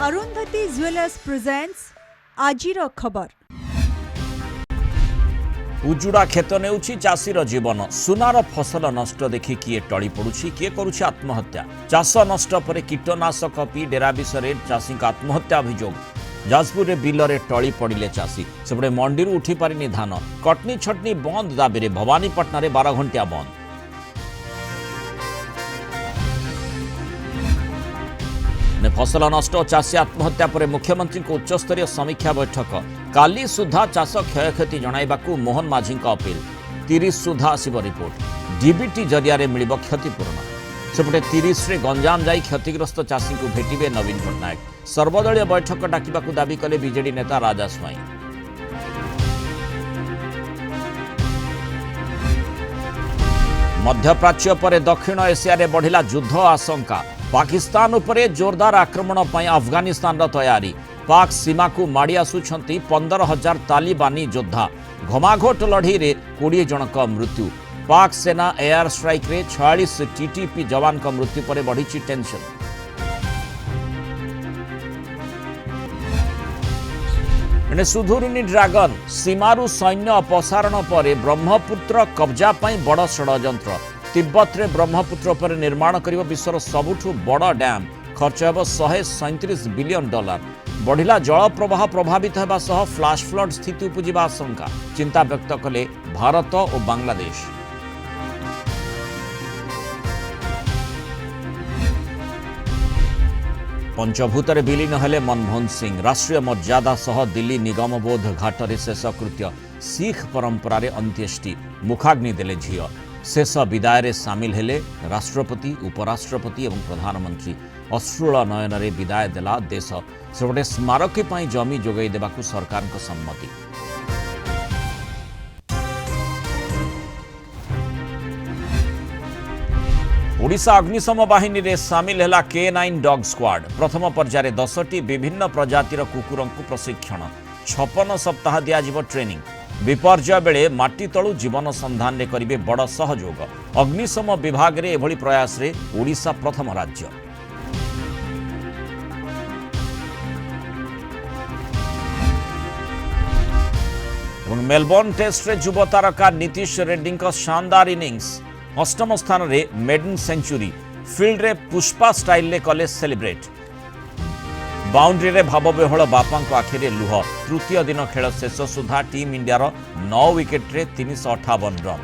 Arundhati jewellers presents आजिर खबर। उजुड़ा खेत नेउछि चाषीर जीवन सुनार फसल नष्ट देखि किए टळी पडुछि किए करुछि आत्महत्या। चाष नष्ट पर कीटनाशक पी डेरा विषय चाषी आत्महत्या अभियोग। जाजपुर रे बिलरे टळी पड़िले चाषी सेपटे मंडी उठी पारिनी धान कटनी छटनी बंद दाबी भवानीपाटना रे 12 घंटिया बंद। फसल नष्ट और चाषी आत्महत्या पर मुख्यमंत्री को उच्चस्तरीय समीक्षा बैठक काली सुधा चाष क्षयक्षति जणाइबाकू मोहन माझी अपील 30 सुधा आसिब रिपोर्ट डीबीटी जरिया मिलिब क्षतिपूरण। सेपटे 30 रे गंजाम जाई क्षतिग्रस्त चाषी को भेटिबे नवीन पट्टनायक। सर्वदलीय बैठक डाकिबाकू दाबी कले बीजेडी नेता राजा स्वाई। मध्यप्राच्य पर दक्षिण एशिया रे बढ़िला युद्ध आशंका। पाकिस्तान उपरे जोरदार आक्रमण पर अफगानिस्तान तैयारी। पाक सीमा को माड़ी आसुछंती 15,000 तालिबानी योद्धा। घमाघोट लड़ई रे 20 जनक मृत्यु। पाक सेना एयर स्ट्राइक रे 46 टीटीपी जवान का मृत्यु पर बढ़ी टेंशन। सुधुरुनी ड्रैगन सीमारू सैन्य अपसारण पर ब्रह्मपुत्र कब्जा पर बड़ षड्यंत्र। तिब्बत रे ब्रह्मपुत्र पर निर्माण करिबो विश्वर सबुठु बड़ डैम। खर्च हेबो 137 बिलियन डॉलर। बढ़िला जल प्रवाह प्रभावित हेबा सह फ्लैश फ्लड स्थिति उपजिबा आशंका। चिंता व्यक्त कले भारत और बांग्लादेश। पंचभूत विलीन हेले मनमोहन सिंह। राष्ट्रीय मर्यादा सह दिल्ली निगमबोध घाटरे शेषकृत्य। सिख परंपरा रे अंत्येष्टि मुखाग्नि देले झियो। शेष विदाय रे सामिल हेले राष्ट्रपति उपराष्ट्रपति और प्रधानमंत्री। अश्रुल नयन रे विदाय देला देश। सेपटे स्मारकी पई जमी जोगाई देबाकू सरकार को सम्मति। ओडिशा अग्निशम बाहिनी रे सामिल हेला K9 डॉग स्क्वाड। प्रथम पर्याय 10टी विभिन्न प्रजातिर कुकुर को प्रशिक्षण। 56 सप्ताह दिया जिवो ट्रेनिंग। विपर्जय बेले माटी तळु जीवन संधान रे करिवे बड़ सहयोग। अग्निशम विभाग रे एभली प्रयास रे ओडिशा प्रथम राज्य। मेलबोर्न टेस्ट रे युवा तारका नीतीश रेड्डी का शानदार इनिंग्स। अष्टम स्थान रे मेडन सेंचुरी। फील्ड रे पुष्पा स्टाइल रे कले सेलिब्रेट। बाउंड्री रे भाव बेहल बापा आखिरे लुह। तृतीय दिन खेल शेष सुधा टीम इंडिया 9 विकेट रे 358 रन।